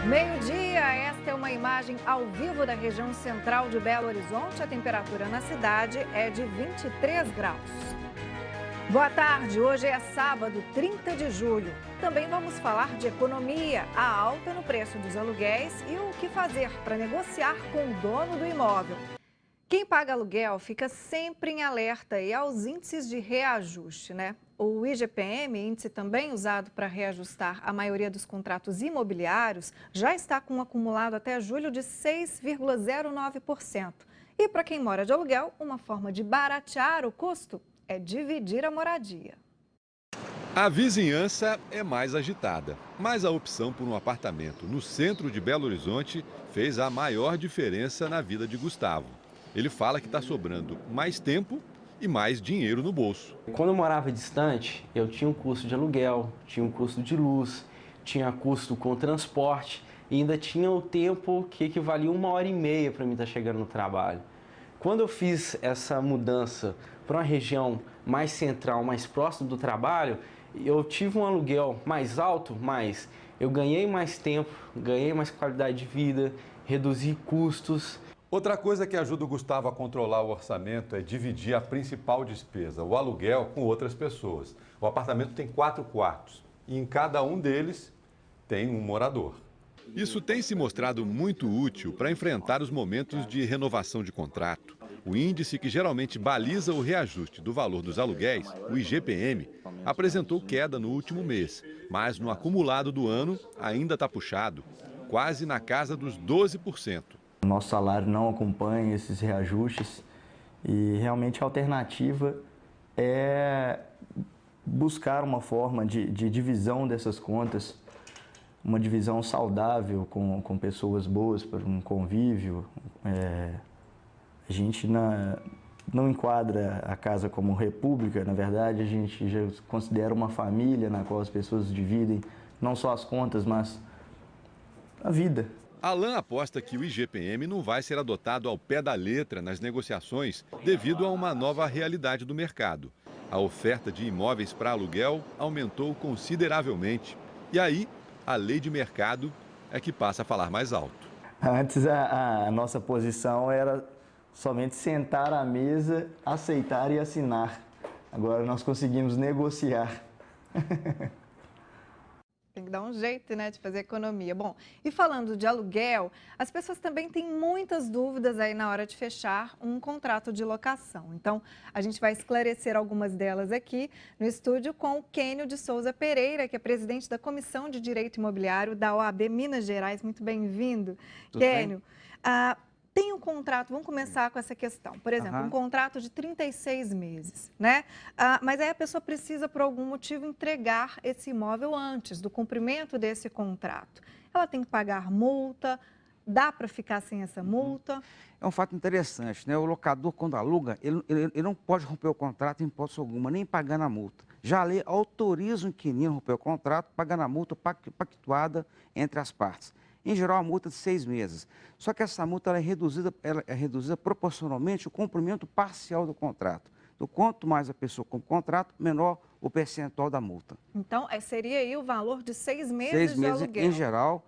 Meio-dia, esta é uma imagem ao vivo da região central de Belo Horizonte. A temperatura na cidade é de 23 graus. Boa tarde, hoje é sábado, 30 de julho. Também vamos falar de economia, a alta no preço dos aluguéis e o que fazer para negociar com o dono do imóvel. Quem paga aluguel fica sempre em alerta e aos índices de reajuste, né? O IGPM, índice também usado para reajustar a maioria dos contratos imobiliários, já está com um acumulado até julho de 6,09%. E para quem mora de aluguel, uma forma de baratear o custo é dividir a moradia. A vizinhança é mais agitada, mas a opção por um apartamento no centro de Belo Horizonte fez a maior diferença na vida de Gustavo. Ele fala que está sobrando mais tempo e mais dinheiro no bolso. Quando eu morava distante, eu tinha um custo de aluguel, tinha um custo de luz, tinha custo com transporte e ainda tinha o tempo que equivalia 1h30 para mim estar chegando no trabalho. Quando eu fiz essa mudança para uma região mais central, mais próxima do trabalho, eu tive um aluguel mais alto, mas eu ganhei mais tempo, ganhei mais qualidade de vida, reduzi custos. Outra coisa que ajuda o Gustavo a controlar o orçamento é dividir a principal despesa, o aluguel, com outras pessoas. O apartamento tem 4 quartos e em cada um deles tem um morador. Isso tem se mostrado muito útil para enfrentar os momentos de renovação de contrato. O índice que geralmente baliza o reajuste do valor dos aluguéis, o IGPM, apresentou queda no último mês, mas no acumulado do ano ainda está puxado, quase na casa dos 12%. Nosso salário não acompanha esses reajustes e realmente a alternativa é buscar uma forma de divisão dessas contas, uma divisão saudável com pessoas boas para um convívio. A gente não enquadra a casa como república, na verdade a gente já considera uma família na qual as pessoas dividem não só as contas, mas a vida. Alan aposta que o IGPM não vai ser adotado ao pé da letra nas negociações devido a uma nova realidade do mercado. A oferta de imóveis para aluguel aumentou consideravelmente. E aí, a lei de mercado é que passa a falar mais alto. Antes a nossa posição era somente sentar à mesa, aceitar e assinar. Agora nós conseguimos negociar. Tem que dar um jeito, né, de fazer economia. Bom, e falando de aluguel, as pessoas também têm muitas dúvidas aí na hora de fechar um contrato de locação. Então, a gente vai esclarecer algumas delas aqui no estúdio com o Kênio de Souza Pereira, que é presidente da Comissão de Direito Imobiliário da OAB Minas Gerais. Muito bem-vindo. Kênio, tem um contrato, vamos começar com essa questão. Por exemplo, um contrato de 36 meses, né? Mas aí a pessoa precisa, por algum motivo, entregar esse imóvel antes do cumprimento desse contrato. Ela tem que pagar multa, dá para ficar sem essa multa? É um fato interessante, né? O locador, quando aluga, ele não pode romper o contrato em hipótese alguma, nem pagando a multa. Já a lei autoriza o inquilino a romper o contrato, pagando a multa pactuada entre as partes. Em geral, a multa é de 6 meses. Só que essa multa ela é reduzida proporcionalmente ao cumprimento parcial do contrato. Então, quanto mais a pessoa cumpre o contrato, menor o percentual da multa. Então, seria aí o valor de 6 meses 6 de meses, aluguel? em geral,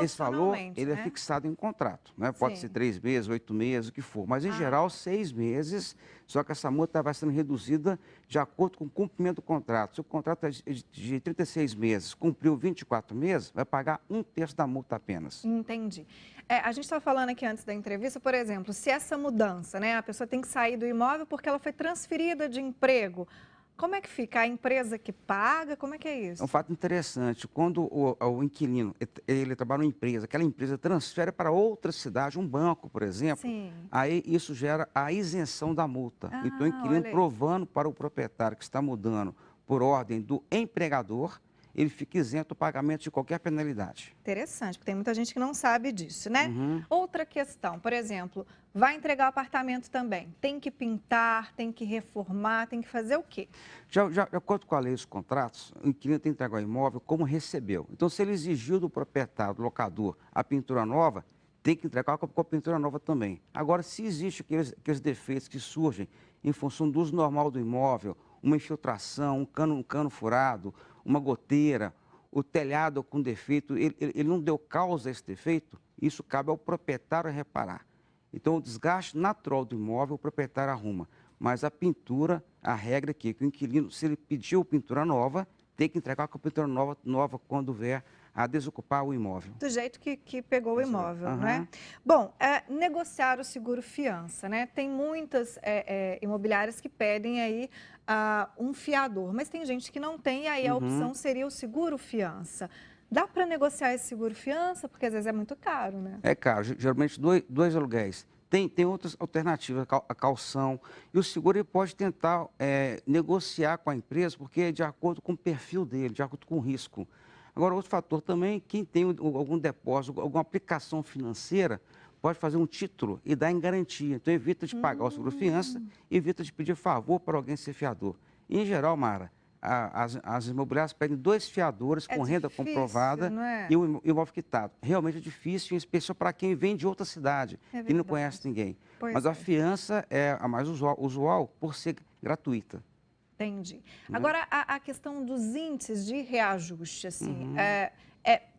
esse valor ele é né? fixado em contrato. Né? Pode Sim. ser 3 meses, 8 meses, o que for. Mas, em geral, 6 meses, só que essa multa vai sendo reduzida de acordo com o cumprimento do contrato. Se o contrato é de 36 meses, cumpriu 24 meses, vai pagar 1/3 da multa apenas. Entendi. A gente estava falando aqui antes da entrevista, por exemplo, se essa mudança, né, a pessoa tem que sair do imóvel porque ela foi transferida de emprego, como é que fica? A empresa que paga? Como é que é isso? É um fato interessante. Quando o inquilino ele trabalha numa empresa, aquela empresa transfere para outra cidade, um banco, por exemplo, Sim. aí isso gera a isenção da multa. Então, o inquilino olha aí. provando para o proprietário que está mudando por ordem do empregador, ele fica isento do pagamento de qualquer penalidade. Interessante, porque tem muita gente que não sabe disso, né? Outra questão, por exemplo, vai entregar o apartamento também. Tem que pintar, tem que reformar, tem que fazer o quê? De acordo com a lei dos contratos, o inquilino tem que entregar o imóvel como recebeu. Então, se ele exigiu do proprietário, do locador, a pintura nova, tem que entregar com a pintura nova também. Agora, se existem aqueles defeitos que surgem em função do uso normal do imóvel, uma infiltração, um cano furado, uma goteira, o telhado com defeito, ele não deu causa a esse defeito, isso cabe ao proprietário reparar. Então, o desgaste natural do imóvel, o proprietário arruma. Mas a pintura, a regra é que o inquilino, se ele pediu pintura nova, tem que entregar com a pintura nova quando vier a desocupar o imóvel. Do jeito que pegou o imóvel, Uhum. né? Bom, negociar o seguro-fiança, né? Tem muitas imobiliárias que pedem aí um fiador, mas tem gente que não tem, e aí a opção seria o seguro-fiança. Dá para negociar esse seguro-fiança? Porque às vezes é muito caro, né? É caro, geralmente dois aluguéis. Tem outras alternativas, a calção. E o seguro ele pode tentar negociar com a empresa, porque é de acordo com o perfil dele, de acordo com o risco. Agora, outro fator também, quem tem algum depósito, alguma aplicação financeira, pode fazer um título e dar em garantia. Então, evita de pagar o seguro-fiança, evita de pedir favor para alguém ser fiador. Em geral, Mara, as imobiliárias pedem 2 fiadores com renda comprovada e o imóvel quitado. Realmente é difícil, em especial para quem vem de outra cidade e não conhece ninguém. Mas a fiança é a mais usual por ser gratuita. Entendi. Agora, a questão dos índices de reajuste, assim,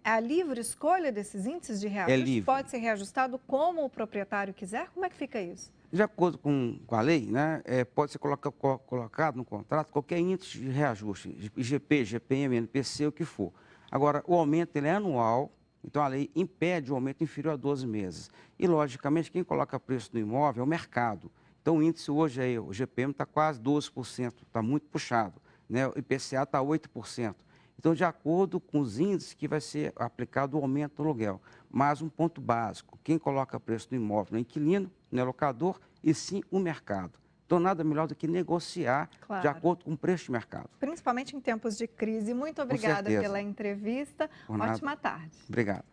a livre escolha desses índices de reajuste? É livre. Pode ser reajustado como o proprietário quiser? Como é que fica isso? De acordo com a lei, né, pode ser colocado no contrato qualquer índice de reajuste, IGP, GPM, NPC, o que for. Agora, o aumento ele é anual, então a lei impede o aumento inferior a 12 meses. E, logicamente, quem coloca preço no imóvel é o mercado. Então, o índice hoje, aí, o GPM está quase 12%, está muito puxado, né? O IPCA está 8%. Então, de acordo com os índices que vai ser aplicado o aumento do aluguel. Mas um ponto básico, quem coloca preço no imóvel não é inquilino, não é locador, e sim o mercado. Então, nada melhor do que negociar de acordo com o preço de mercado. Principalmente em tempos de crise. Muito obrigada pela entrevista. Ótima tarde. Obrigado.